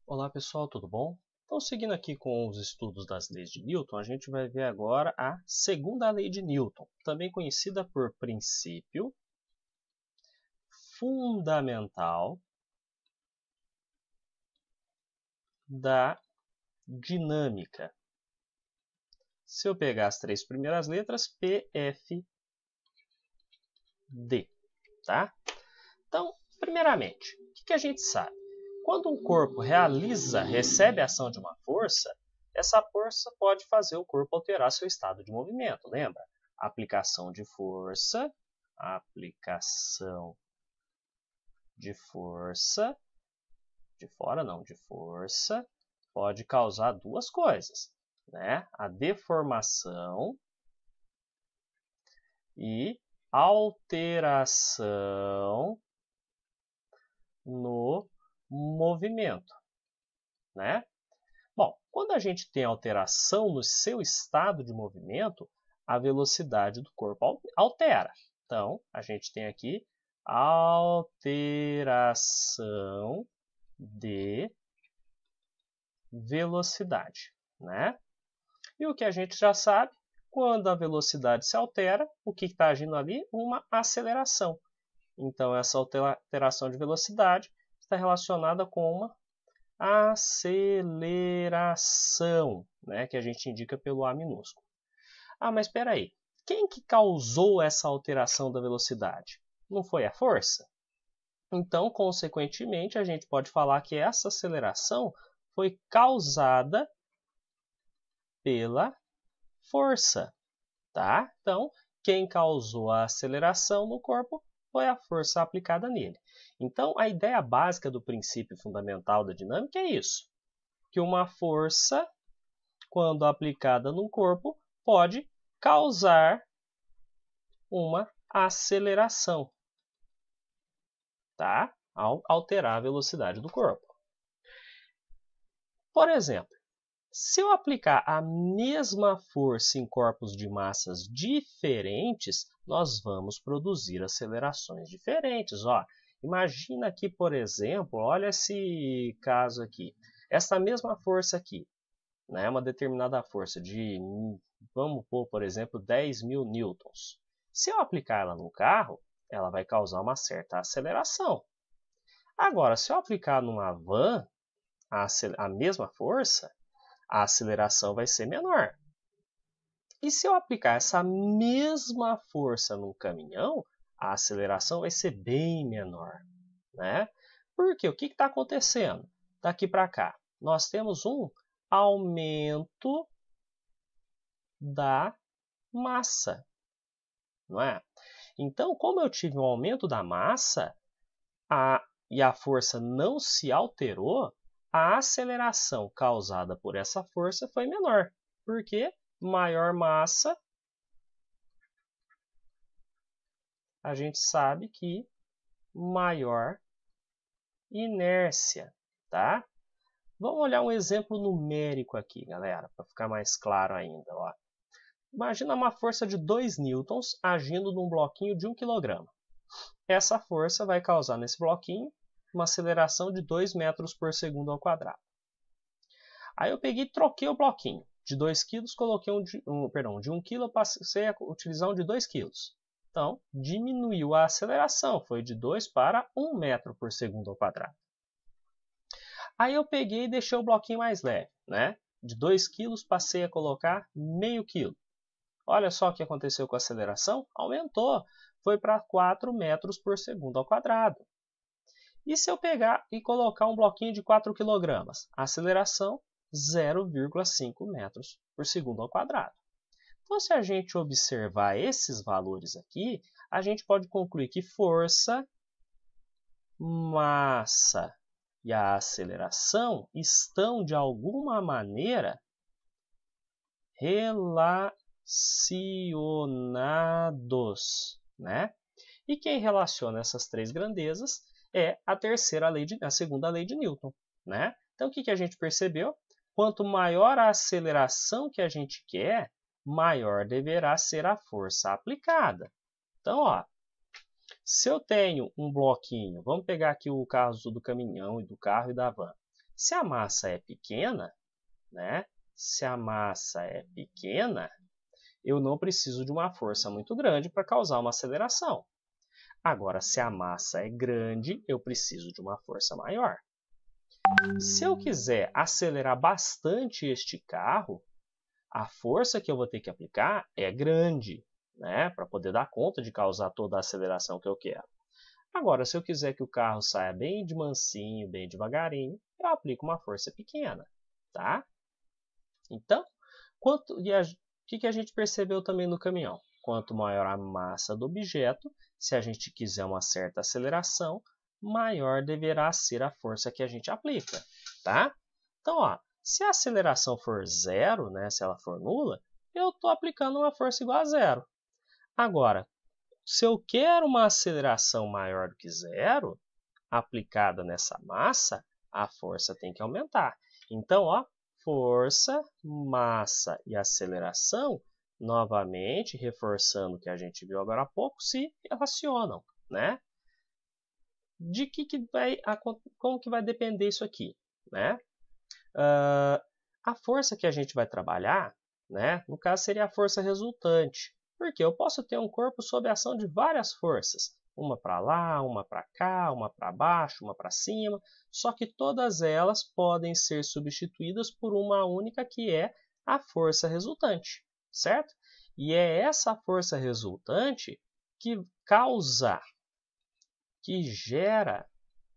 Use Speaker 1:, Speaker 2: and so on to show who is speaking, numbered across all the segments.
Speaker 1: Olá pessoal, tudo bom? Então, seguindo aqui com os estudos das leis de Newton, a gente vai ver agora a segunda lei de Newton, também conhecida por princípio fundamental da dinâmica. Se eu pegar as três primeiras letras, P, F, D, tá? Então, primeiramente, o que a gente sabe? Quando um corpo recebe a ação de uma força, essa força pode fazer o corpo alterar seu estado de movimento, lembra? Aplicação de força, de fora não, de força, pode causar duas coisas, né? A deformação e alteração no movimento, né? Bom, quando a gente tem alteração no seu estado de movimento, a velocidade do corpo altera. Então, a gente tem aqui alteração de velocidade, né? E o que a gente já sabe, quando a velocidade se altera, o que está agindo ali? Uma aceleração. Então, essa alteração de velocidade está relacionada com uma aceleração, né, que a gente indica pelo A minúsculo. Ah, mas espera aí. Quem que causou essa alteração da velocidade? Não foi a força? Então, consequentemente, a gente pode falar que essa aceleração foi causada pela força, tá? Então, quem causou a aceleração no corpo foi a força aplicada nele. Então, a ideia básica do princípio fundamental da dinâmica é isso, que uma força, quando aplicada no corpo, pode causar uma aceleração, tá? Ao alterar a velocidade do corpo. Por exemplo, se eu aplicar a mesma força em corpos de massas diferentes, nós vamos produzir acelerações diferentes. Ó, imagina aqui, por exemplo, olha esse caso aqui. Essa mesma força aqui, né, uma determinada força de, vamos pôr, por exemplo, 10.000 newtons. Se eu aplicar ela no carro, ela vai causar uma certa aceleração. Agora, se eu aplicar numa van a mesma força, a aceleração vai ser menor. E se eu aplicar essa mesma força num caminhão, a aceleração vai ser bem menor, né? Porque o que está acontecendo? Daqui para cá, nós temos um aumento da massa, não é? Então, como eu tive um aumento da massa e a força não se alterou, a aceleração causada por essa força foi menor, porque maior massa, a gente sabe que maior inércia, tá? Vamos olhar um exemplo numérico aqui, galera, para ficar mais claro ainda. Ó. Imagina uma força de 2 newtons agindo num bloquinho de 1 kg. Essa força vai causar nesse bloquinho uma aceleração de 2 metros por segundo ao quadrado. Aí eu peguei e troquei o bloquinho. De 2 kg, coloquei de 1 kg, eu passei a utilizar um de 2 kg. Então, diminuiu a aceleração, foi de 2 para 1 metro por segundo ao quadrado. Aí eu peguei e deixei o bloquinho mais leve, né? De 2 kg, passei a colocar meio quilo. Olha só o que aconteceu com a aceleração, aumentou, foi para 4 metros por segundo ao quadrado. E se eu pegar e colocar um bloquinho de 4 kg, a aceleração 0,5 metros por segundo ao quadrado. Então, se a gente observar esses valores aqui, a gente pode concluir que força, massa e a aceleração estão, de alguma maneira, relacionados, né? E quem relaciona essas três grandezas é a segunda lei de Newton, né? Então, o que a gente percebeu? Quanto maior a aceleração que a gente quer, maior deverá ser a força aplicada. Então, ó, se eu tenho um bloquinho, vamos pegar aqui o caso do caminhão, e do carro e da van. Se a massa é pequena, né? Se a massa é pequena, eu não preciso de uma força muito grande para causar uma aceleração. Agora, se a massa é grande, eu preciso de uma força maior. Se eu quiser acelerar bastante este carro, a força que eu vou ter que aplicar é grande, né? Para poder dar conta de causar toda a aceleração que eu quero. Agora, se eu quiser que o carro saia bem de mansinho, bem devagarinho, eu aplico uma força pequena, tá? Então, o que a gente percebeu também no caminhão? Quanto maior a massa do objeto, se a gente quiser uma certa aceleração, maior deverá ser a força que a gente aplica, tá? Então, ó, se a aceleração for zero, né, se ela for nula, eu estou aplicando uma força igual a zero. Agora, se eu quero uma aceleração maior do que zero, aplicada nessa massa, a força tem que aumentar. Então, ó, força, massa e aceleração, novamente, reforçando o que a gente viu agora há pouco, se relacionam, né? Como que vai depender isso aqui, né? A força que a gente vai trabalhar, né, no caso seria a força resultante, porque eu posso ter um corpo sob a ação de várias forças, uma para lá, uma para cá, uma para baixo, uma para cima, só que todas elas podem ser substituídas por uma única que é a força resultante, certo? E é essa força resultante que gera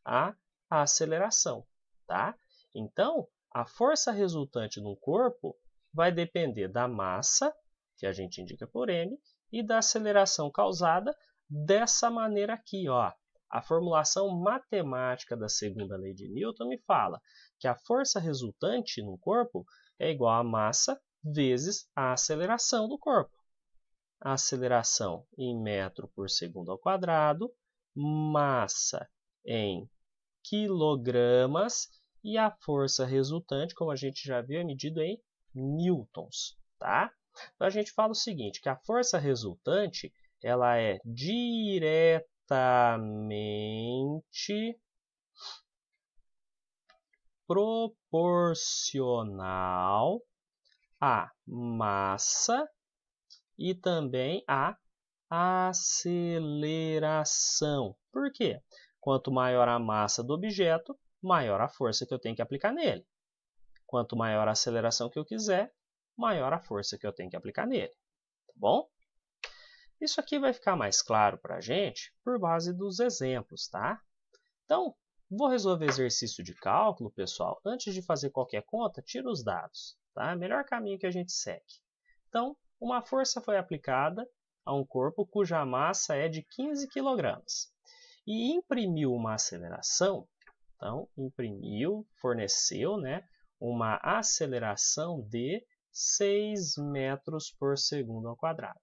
Speaker 1: a aceleração, tá? Então, a força resultante num corpo vai depender da massa, que a gente indica por m, e da aceleração causada dessa maneira aqui, ó. A formulação matemática da segunda lei de Newton me fala que a força resultante num corpo é igual a massa vezes a aceleração do corpo. A aceleração em metro por segundo ao quadrado, massa em quilogramas e a força resultante, como a gente já viu, é medido em newtons, tá? Então a gente fala o seguinte, que a força resultante, ela é diretamente proporcional à massa e também à aceleração. Por quê? Quanto maior a massa do objeto, maior a força que eu tenho que aplicar nele. Quanto maior a aceleração que eu quiser, maior a força que eu tenho que aplicar nele. Tá bom? Isso aqui vai ficar mais claro para a gente por base dos exemplos, tá? Então, vou resolver exercício de cálculo, pessoal. Antes de fazer qualquer conta, tira os dados, tá? Melhor caminho que a gente segue. Então, uma força foi aplicada a um corpo cuja massa é de 15 kg e imprimiu uma aceleração. Então, forneceu, né, uma aceleração de 6 metros por segundo ao quadrado.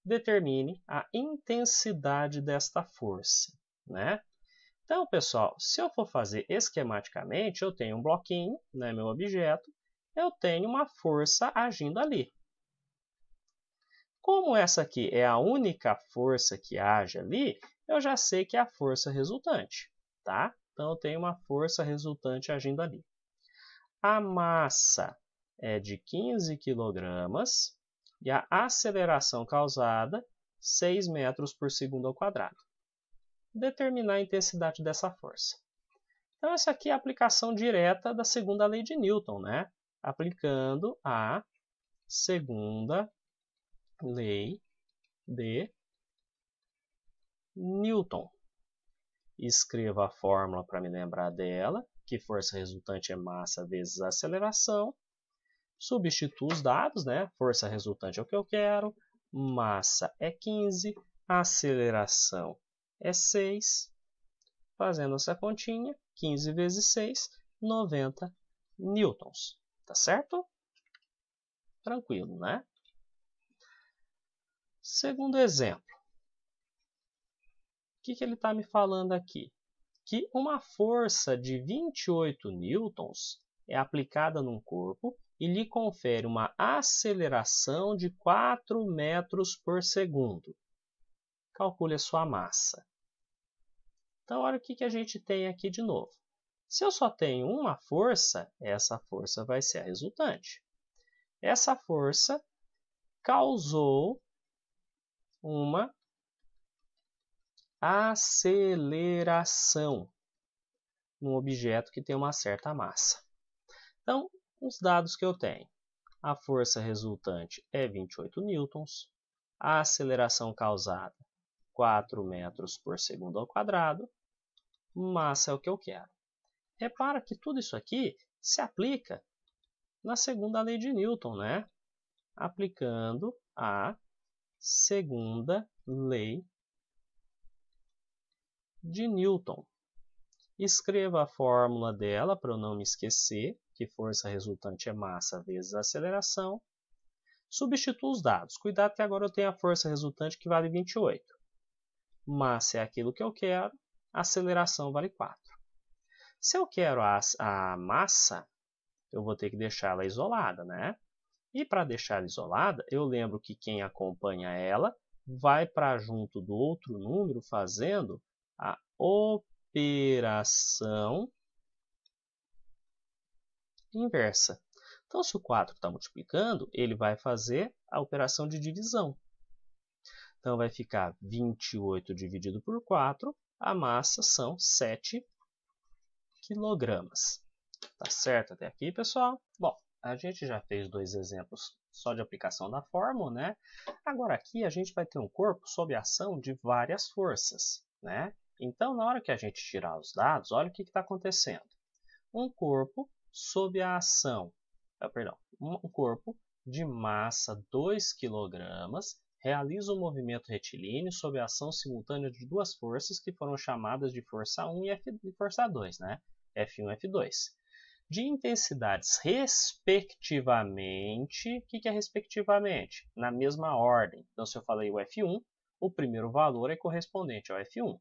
Speaker 1: Determine a intensidade desta força, né? Então, pessoal, se eu for fazer esquematicamente, eu tenho um bloquinho, né, meu objeto, eu tenho uma força agindo ali. Como essa aqui é a única força que age ali, eu já sei que é a força resultante, tá? Então, eu tenho uma força resultante agindo ali. A massa é de 15 kg e a aceleração causada, 6 metros por segundo ao quadrado. Determinar a intensidade dessa força. Então, essa aqui é a aplicação direta da segunda lei de Newton, né? Aplicando a segunda lei de Newton. Escreva a fórmula para me lembrar dela, que força resultante é massa vezes a aceleração. Substituo os dados, né? Força resultante é o que eu quero, massa é 15, aceleração é 6. Fazendo essa continha, 15 vezes 6, 90 newtons. Tá certo? Tranquilo, né? Segundo exemplo. O que ele está me falando aqui? Que uma força de 28 newtons é aplicada num corpo e lhe confere uma aceleração de 4 metros por segundo. Calcule a sua massa. Então, olha o que a gente tem aqui de novo. Se eu só tenho uma força, essa força vai ser a resultante. Essa força causou uma aceleração num objeto que tem uma certa massa. Então, os dados que eu tenho. A força resultante é 28 newtons. A aceleração causada, 4 metros por segundo ao quadrado. Massa é o que eu quero. Repara que tudo isso aqui se aplica na segunda lei de Newton, né? Aplicando a segunda lei de Newton. Escreva a fórmula dela para eu não me esquecer, que força resultante é massa vezes a aceleração. Substitua os dados. Cuidado que agora eu tenho a força resultante que vale 28. Massa é aquilo que eu quero, a aceleração vale 4. Se eu quero a massa, eu vou ter que deixá-la isolada, né? E para deixá-la isolada, eu lembro que quem acompanha ela vai para junto do outro número fazendo a operação inversa. Então, se o 4 está multiplicando, ele vai fazer a operação de divisão. Então, vai ficar 28 dividido por 4, a massa são 7 quilogramas. Tá certo até aqui, pessoal? Bom, a gente já fez 2 exemplos só de aplicação da fórmula, né? Agora aqui a gente vai ter um corpo sob a ação de várias forças, né? Então, na hora que a gente tirar os dados, olha o que está acontecendo. Um corpo sob a ação, um corpo de massa 2 kg realiza um movimento retilíneo sob a ação simultânea de duas forças que foram chamadas de força 1 e força 2, né? F1 e F2. De intensidades respectivamente, o que é respectivamente? Na mesma ordem. Então, se eu falei o F1, o primeiro valor é correspondente ao F1.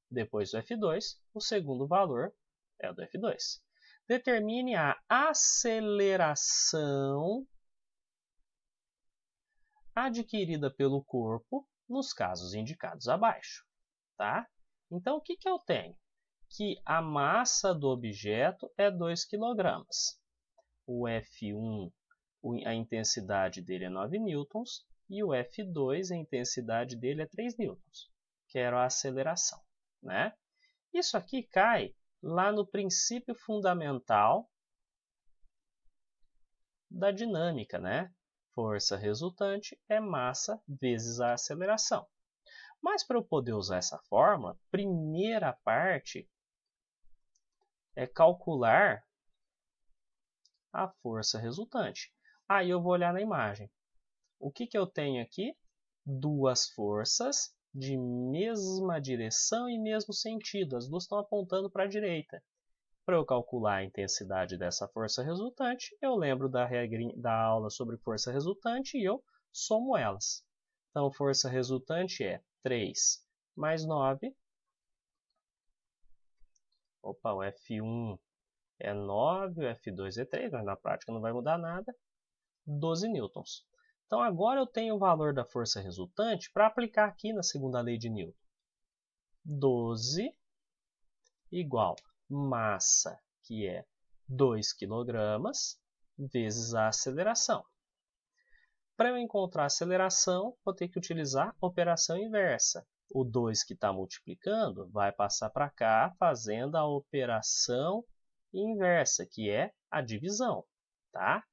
Speaker 1: Depois do F2, o segundo valor é o do F2. Determine a aceleração adquirida pelo corpo nos casos indicados abaixo. Tá? Então, o que eu tenho? Que a massa do objeto é 2 kg. O F1, a intensidade dele é 9 newtons, e o F2, a intensidade dele é 3 newtons. Quero a aceleração, né? Isso aqui cai lá no princípio fundamental da dinâmica, né? Força resultante é massa vezes a aceleração. Mas para eu poder usar essa fórmula, primeira parte é calcular a força resultante. Aí eu vou olhar na imagem. O que eu tenho aqui? Duas forças de mesma direção e mesmo sentido. As duas estão apontando para a direita. Para eu calcular a intensidade dessa força resultante, eu lembro da aula sobre força resultante e eu somo elas. Então, força resultante é 3 mais 9. Opa, o F1 é 9, o F2 é 3, mas na prática não vai mudar nada. 12 newtons. Então, agora eu tenho o valor da força resultante para aplicar aqui na segunda lei de Newton. 12 igual massa, que é 2 kg, vezes a aceleração. Para eu encontrar a aceleração, vou ter que utilizar a operação inversa. O 2 que está multiplicando vai passar para cá, fazendo a operação inversa, que é a divisão. Tá?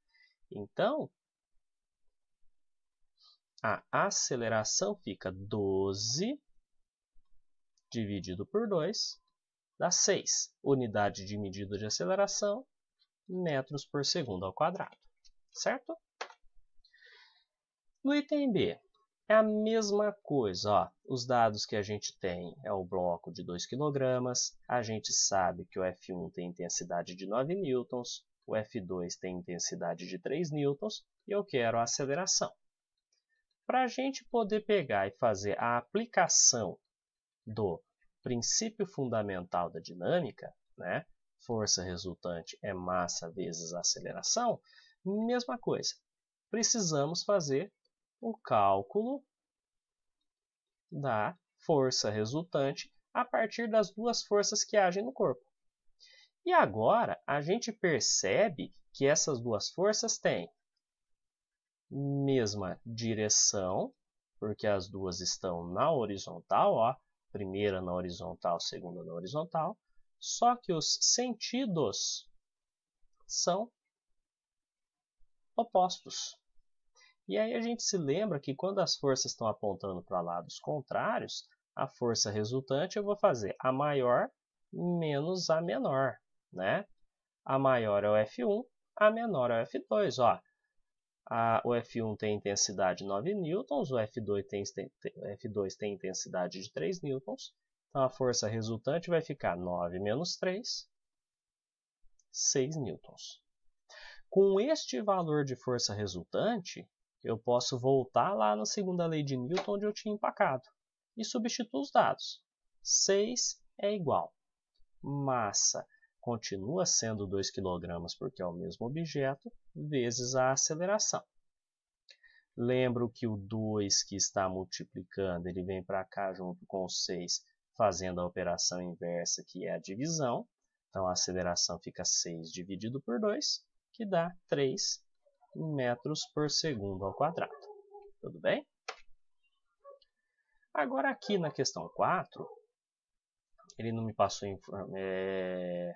Speaker 1: Então, a aceleração fica 12 dividido por 2, dá 6. Unidade de medida de aceleração, metros por segundo ao quadrado. Certo? No item B, é a mesma coisa. Ó. Os dados que a gente tem é o bloco de 2 kg. A gente sabe que o F1 tem intensidade de 9 newtons, o F2 tem intensidade de 3 newtons, e eu quero a aceleração. Para a gente poder pegar e fazer a aplicação do princípio fundamental da dinâmica, né? Força resultante é massa vezes aceleração, mesma coisa. Precisamos fazer o cálculo da força resultante a partir das duas forças que agem no corpo. E agora a gente percebe que essas duas forças têm mesma direção, porque as duas estão na horizontal, ó, primeira na horizontal, segunda na horizontal, só que os sentidos são opostos. E aí a gente se lembra que quando as forças estão apontando para lados contrários, a força resultante eu vou fazer a maior menos a menor, né? A maior é o F1, a menor é o F2, ó. O F1 tem intensidade 9 newtons, o F2 tem intensidade de 3 newtons. Então, a força resultante vai ficar 9 menos 3, 6 newtons. Com este valor de força resultante, eu posso voltar lá na segunda lei de Newton, onde eu tinha empacado, e substituir os dados. 6 é igual. Massa continua sendo 2 kg, porque é o mesmo objeto, vezes a aceleração. Lembro que o 2 que está multiplicando, ele vem para cá junto com o 6, fazendo a operação inversa, que é a divisão. Então, a aceleração fica 6 dividido por 2, que dá 3 metros por segundo ao quadrado. Tudo bem? Agora, aqui na questão 4, ele não me passou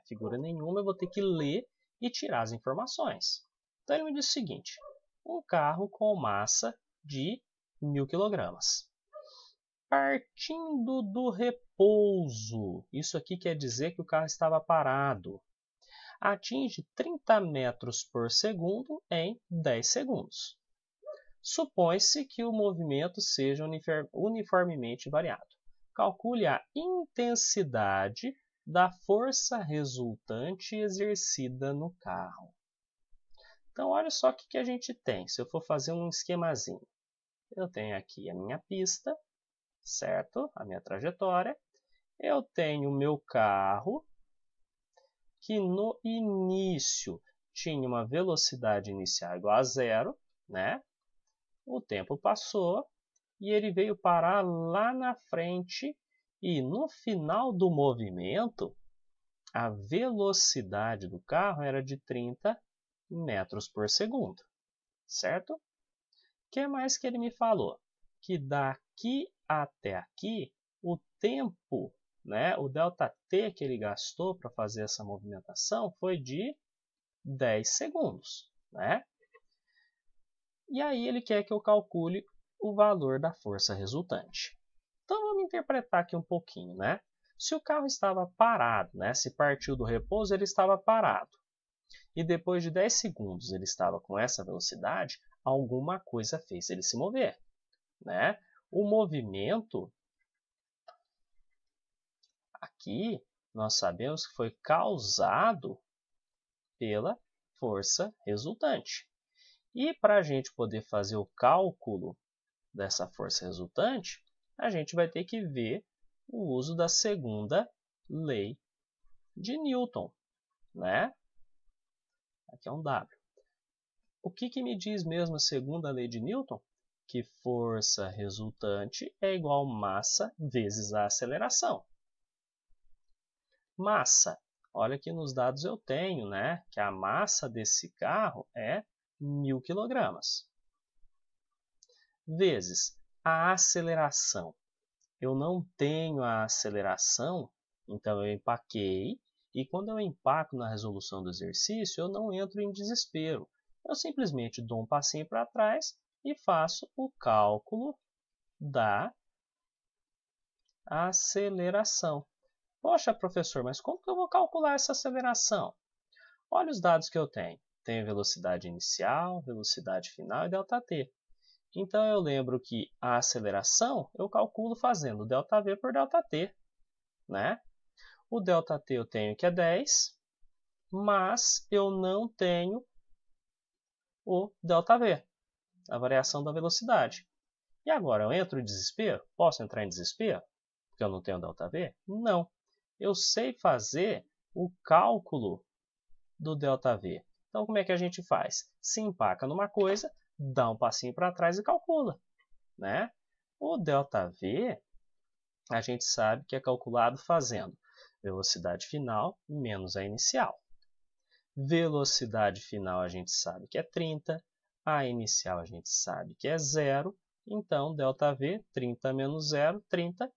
Speaker 1: figura nenhuma, eu vou ter que ler e tirar as informações. Então, ele me diz o seguinte: um carro com massa de 1.000 kg. Partindo do repouso, isso aqui quer dizer que o carro estava parado, atinge 30 metros por segundo em 10 segundos. Supõe-se que o movimento seja uniformemente variado. Calcule a intensidade da força resultante exercida no carro. Então, olha só o que a gente tem. Se eu for fazer um esquemazinho, eu tenho aqui a minha pista, certo? A minha trajetória. Eu tenho o meu carro, que no início tinha uma velocidade inicial igual a 0, né? O tempo passou e ele veio parar lá na frente e no final do movimento a velocidade do carro era de 30 metros por segundo, certo? O que mais que ele me falou? Que daqui até aqui o tempo, né, o ΔT que ele gastou para fazer essa movimentação foi de 10 segundos, né? E aí ele quer que eu calcule o valor da força resultante. Então vamos interpretar aqui um pouquinho, né? Se o carro estava parado, né, se partiu do repouso, ele estava parado. E depois de 10 segundos ele estava com essa velocidade, alguma coisa fez ele se mover, né? O movimento aqui nós sabemos que foi causado pela força resultante. E para a gente poder fazer o cálculo dessa força resultante, a gente vai ter que ver o uso da segunda lei de Newton, né? Aqui é um W. O que me diz mesmo a segunda lei de Newton? Que força resultante é igual a massa vezes a aceleração. Massa. Olha aqui nos dados eu tenho, né, que a massa desse carro é 1.000 kg. Vezes a aceleração. Eu não tenho a aceleração, então eu empaquei. E quando eu empaco na resolução do exercício, eu não entro em desespero. Eu simplesmente dou um passinho para trás e faço o cálculo da aceleração. Poxa, professor, mas como que eu vou calcular essa aceleração? Olha os dados que eu tenho. Tenho velocidade inicial, velocidade final e ΔT. Então, eu lembro que a aceleração eu calculo fazendo ΔV por ΔT, né? O ΔT eu tenho que é 10, mas eu não tenho o ΔV, a variação da velocidade. E agora, eu entro em desespero? Posso entrar em desespero? Porque eu não tenho ΔV? Não. Eu sei fazer o cálculo do ΔV. Então, como é que a gente faz? Se empaca numa coisa, dá um passinho para trás e calcula, né? O ΔV, a gente sabe que é calculado fazendo Velocidade final menos a inicial. Velocidade final a gente sabe que é 30, a inicial a gente sabe que é 0, então ΔV, 30 menos 0, 30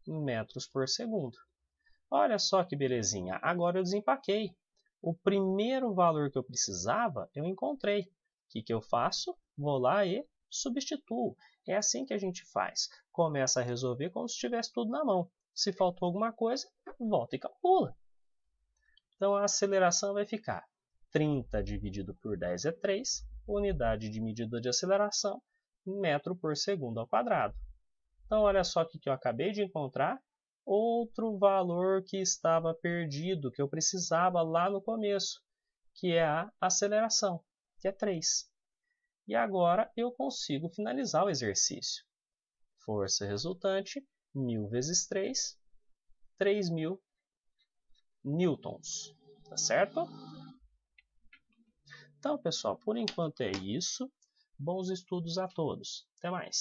Speaker 1: metros por segundo. Olha só que belezinha, agora eu desempaquei. O primeiro valor que eu precisava, eu encontrei. O que eu faço? Vou lá e substituo. É assim que a gente faz. Começa a resolver como se tivesse tudo na mão. Se faltou alguma coisa, volta e calcula. Então a aceleração vai ficar 30 dividido por 10 é 3, unidade de medida de aceleração, metro por segundo ao quadrado. Então olha só o que eu acabei de encontrar. Outro valor que estava perdido, que eu precisava lá no começo, que é a aceleração, que é 3. E agora eu consigo finalizar o exercício. Força resultante, 1000 vezes 3, 3000 newtons. Tá certo? Então, pessoal, por enquanto é isso. Bons estudos a todos. Até mais.